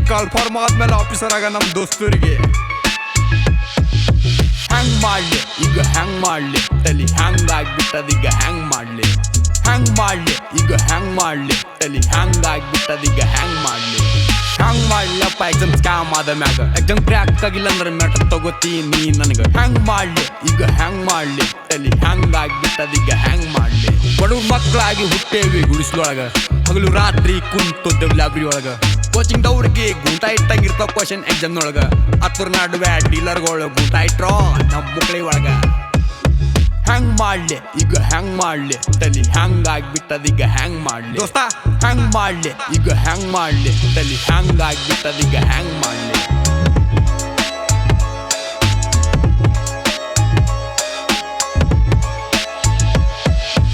ಕಾಲ್ಫಾರ್ಮ್ ಆದ್ಮೇಲೆ ಆಫೀಸರ್ ಆಗ ನಮ್ಮ ದೋಸ್ತರಿಗೆ ಹ್ಯಾಂಗ್ ಮಾಡ್ಲಿ ಈಗ ಹ್ಯಾಂಗ್ ಮಾಡ್ಲಿ ತಲಿ ಹ್ಯಾಂಗ್ ಆಗ್ಬಿಟ್ಟದೀಗ ಹ್ಯಾಂಗ್ ಮಾಡ್ಲಿ ಹ್ಯಾಂಗ್ ಮಾಡ್ಲಿ ಈಗ ಹ್ಯಾಂಗ್ ಮಾಡ್ಲಿ ತಲಿ ಹ್ಯಾಂಗ್ ಆಗ್ಬಿಟ್ಟದೀಗ ಹ್ಯಾಂಗ್ ಮಾಡ್ಲಿ ಹ್ಯಾಂಗ್ ಮಾಡ್ಲಪ್ಪ ಎಕ್ಸಾಮ್ ಸ್ಕ್ಯಾಮ್ ಆದ ಮ್ಯಾಗ ಎಕ್ಸಾಮ್ ಕ್ರ್ಯಾಕ್ ಆಗಿಲ್ಲ ಅಂದ್ರೆ ಮ್ಯಾಟರ್ ತಗೋತೀನಿ ನನಗ ಹ್ಯಾಂಗ್ ಮಾಡ್ಲಿ ಈಗ ಹ್ಯಾಂಗ್ ಮಾಡ್ಲಿ ತಲಿ ಹ್ಯಾಂಗ್ ಆಗ್ಬಿಟ್ಟದೀಗ ಹ್ಯಾಂಗ್ ಮಾಡ್ಲಿ ಬಡವ್ರ ಮಕ್ಕಳಾಗಿ ಹುಟ್ಟೇವಿ ಗುಡಿಸ್ಲೊಳಗ ಹಗಲು ರಾತ್ರಿ ಕುಂತೋದ್ದೇವ್ ಲೈಬ್ರರಿ ಒಳಗ ಕೋಚಿಂಗ್ ದವ್ರಿಗೆ ಗೂಟ ಇಟ್ಟಂಗಿರ್ತಾವ ಕ್ವಶನ್ ಎಕ್ಸಾಮ್ ನೊಳಗ ಹತ್ರ ನಡುವೆ ಡೀಲರ್ಗಳು ಗೂಟ ಇಟ್ರೋ ನಮ್ಮ ಮುಕ್ಳಿ ಒಳಗ ಹ್ಯಾಂಗ್ ಮಾಡ್ಲಿ ಈಗ ಹ್ಯಾಂಗ್ ಮಾಡ್ಲಿ ತಲಿ ಹ್ಯಾಂಗ್ ಆಗ್ಬಿಟ್ಟದೀಗ ಹ್ಯಾಂಗ್ ಮಾಡ್ಲಿ ದೋಸ್ತ ಹ್ಯಾಂಗ್ ಮಾಡ್ಲಿ ಈಗ ಹ್ಯಾಂಗ್ ಮಾಡ್ಲಿ ತಲಿ ಹ್ಯಾಂಗ್ ಆಗ್ಬಿಟ್ಟದೀಗ ಹ್ಯಾಂಗ್ ಮಾಡ್ಲಿ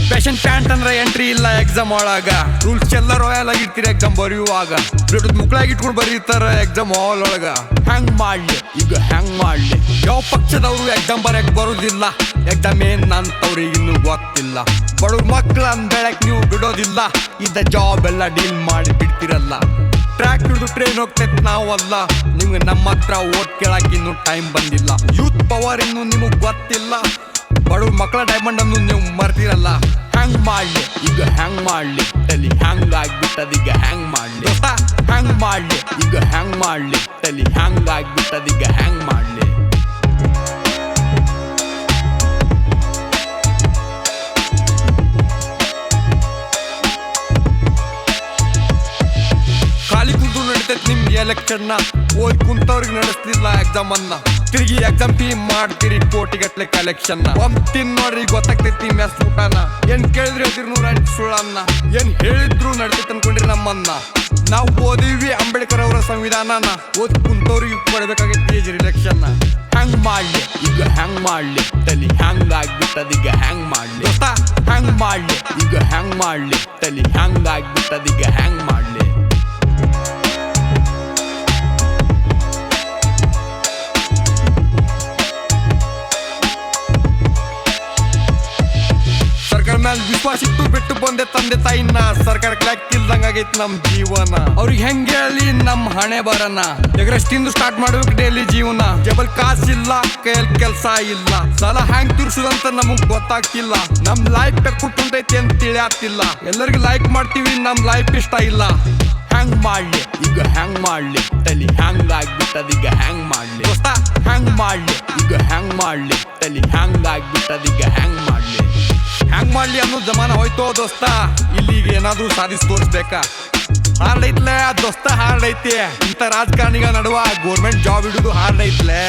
ಫ್ಯಾಷನ್ ಪ್ಯಾಂಟ್ ಅಂದ್ರೆ ಎಂಟ್ರಿ ಇಲ್ಲ ಎಕ್ಸಾಮ್ ಒಳಗ ರೂಲ್ಸ್ ಎಲ್ಲ ರಾಯಲ್ ಆಗಿರ್ತೀರಿ ಎಕ್ಸಾಮ್ ಬರೆಯುವಾಗ ಬ್ಲೂಟೂತ್ ಮುಕ್ಳಾಗಿ ಇಟ್ಕೊಂಡು ಬರೀತಾರ ಎಕ್ಸಾಮ್ ಹಾಲ್ ಒಳಗ ಹ್ಯಾಂಗ್ ಮಾಡ್ಲಿ ಈಗ ಹ್ಯಾಂಗ್ ಮಾಡ್ಲಿ ಯಾವ ಪಕ್ಷದವ್ರು ಎಕ್ಸಾಮ್ ಬರಕ್ ಬರುದಿಲ್ಲ ಎಕ್ಸಾಮ್ ಏನ್ ಅಂತವ್ರಿಗೆ ಇನ್ನೂ ಗೊತ್ತಿಲ್ಲ ಬಡವ್ರ ಮಕ್ಳ ಬೆಳಕ್ ನೀವು ಬಿಡೋದಿಲ್ಲ ಇದ್ದ ಜಾಬ್ ಎಲ್ಲ ಡೀಲ್ ಮಾಡಿ ಬಿಡ್ತಿರಲ್ಲ ಟ್ರ್ಯಾಕ್ ಹಿಡಿದು ಟ್ರೈನ್ ಹೋಗ್ತೈತೆ ನಾವಲ್ಲ ನಿಮ್ಗೆ ನಮ್ಮ ಹತ್ರ ಓಟ್ ಕೇಳಕ್ ಇನ್ನೂ ಟೈಮ್ ಬಂದಿಲ್ಲ ಯೂತ್ ಪವರ್ ಇನ್ನು ನಿಮಗ್ ಗೊತ್ತಿಲ್ಲ ಬಡವ್ರ ಮಕ್ಕಳ ಡೈಮಂಡ್ ಅನ್ನು ನೀವು ಮರ್ತಿರಲ್ಲ ಹ್ಯಾಂಗ್ ಮಾಡ್ಲಿ ಈಗ ಹ್ಯಾಂಗ್ ಮಾಡ್ಲಿ ತಲಿ ಹ್ಯಾಂಗ್ ಆಗ್ಬಿಟ್ಟದೀಗ ಹ್ಯಾಂಗ್ ಮಾಡ್ಲಿ ಹ್ಯಾಂಗ್ ಮಾಡ್ಲಿ ಈಗ ಹ್ಯಾಂಗ್ ಮಾಡ್ಲಿ ತಲಿ ಹ್ಯಾಂಗ್ ಆಗ್ಬಿಟ್ಟದೀಗ ಹ್ಯಾಂಗ್ ಮಾಡ್ಲಿ ಖಾಲಿ ಕುಂತು ನಡಿತೈತಿ ನಿಮ್ ಎಲೆಕ್ಷನ್ ಓದ್ ಕುಂತವ್ರಿಗೆ ನಡೆಸ್ಲಿಲ್ಲ ಎಕ್ಸಾಮ್ ಅನ್ನ ತಿರುಗಿ ಎಕ್ಸಾಮ್ ಫೀ ಮಾಡ್ತೀರಿ ಕೋಟಿಗಟ್ಲೆ ಕಲೆಕ್ಷನ್ ತಿನ್ ನೋಡ್ರಿ ಗೊತ್ತಾಗ್ತೈತಿ ಮೆಸ್ ಊಟನ ಏನ್ ಕೇಳಿದ್ರಿ ಹೇಳ್ತೀರಿ 108 ಸುಳ್ಳನ್ನ ಏನ್ ಹೇಳಿದ್ರು ನಡ್ತೈತಿ ಅನ್ಕೊಂಡ್ರಿ ನಮ್ಮನ್ನ ನಾವು ಓದಿವಿ ಅಂಬೇಡ್ಕರ್ ಅವರ ಸಂವಿಧಾನನ ಓದ್ ಕುಂತವ್ರಿಗೆ ಕೊಡ್ಬೇಕಾಗೈತಿ ಏಜ್ ರಿಲೆಕ್ಷನ್ ಹ್ಯಾಂಗ್ ಮಾಡ್ಲಿ ಈಗ ಹ್ಯಾಂಗ್ ಮಾಡ್ಲಿ ತಲಿ ಹ್ಯಾಂಗ್ ಆಗ್ಬಿಟ್ಟದೀಗ ಹ್ಯಾಂಗ್ ಮಾಡ್ಲಿ ಹ್ಯಾಂಗ್ ಮಾಡ್ಲಿ ಈಗ ಹ್ಯಾಂಗ್ ಮಾಡ್ಲಿ ತಲಿ ಹ್ಯಾಂಗ್ ಆಗ್ಬಿಟ್ಟದೀಗ ಹ್ಯಾಂಗ್ ಮಾಡ್ಲಿ ಮೇಲೆ ವಿಶ್ವಾಸ ಇಟ್ಟು ಬಿಟ್ಟು ಬಂದೆ ತಂದೆ ತಾಯಿನ ಸರ್ಕಾರ ಕ್ಲಾಕ್ ಇಲ್ದಂಗಾಗೈತಿ ನಮ್ ಜೀವನ ಅವ್ರಿಗೆ ಹೆಂಗ್ ಹೇಳಿ ನಮ್ ಹಣೆ ಬರನ ಎಗ್ರೆಸ್ಟ್ ತಿಂದು ಸ್ಟಾರ್ಟ್ ಮಾಡ್ಬೇಕು ಡೈಲಿ ಜೀವನ ಜಬಲ್ ಕಾಸಿಲ್ಲ ಕೈಯಲ್ಲಿ ಕೆಲ್ಸ ಇಲ್ಲ ಸಾಲ ಹ್ಯಾಂಗ್ ತಿರ್ಸುದಂತ ನಮಗ್ ಗೊತ್ತಾಗ್ತಿಲ್ಲ ನಮ್ ಲೈಫ್ ಕುಟ್ಟುಂಟೈತಿ ಅಂತ ತಿಳಿಯಾಗ್ತಿಲ್ಲ ಎಲ್ಲರಿಗೂ ಲೈಕ್ ಮಾಡ್ತೀವಿ ನಮ್ ಲೈಫ್ ಇಷ್ಟ ಇಲ್ಲ ಹ್ಯಾಂಗ್ ಮಾಡ್ಲಿ ಈಗ ಹ್ಯಾಂಗ್ ಮಾಡ್ಲಿ ತಲಿ ಹ್ಯಾಂಗ್ ಆಗ್ಬಿಟ್ಟದೀಗ ಹ್ಯಾಂಗ್ ಮಾಡ್ಲಿ ಹ್ಯಾಂಗ್ ಮಾಡ್ಲಿ ಈಗ ಹ್ಯಾಂಗ್ ಮಾಡ್ಲಿ ತಲಿ ಹ್ಯಾಂಗ್ ಆಗ್ಬಿಟ್ಟದೀಗ ಹ್ಯಾಂಗ್ ಮಾಡ್ಲಿ ಹ್ಯಾಂಗ್ ಮಾಡ್ಲಿ ಅನ್ನೋ ಜಮಾನ ಹೋಯ್ತೋ ದೋಸ್ತ ಇಲ್ಲಿಗೆ ಏನಾದ್ರೂ ಸಾಧಿಸಿ ತೋರಿಸ್ಬೇಕಾ ಹಾರ್ಡ್ ಐತ್ಲೆ ದೋಸ್ತ ಹಾರ್ಡ್ ಐತಿ ಇಂಥ ರಾಜಕಾರಣಿಗಳ ನಡುವ ಗೌರ್ಮೆಂಟ್ ಜಾಬ್ ಹಿಡಿದು ಹಾರ್ಡ್ ಐತ್ಲೆ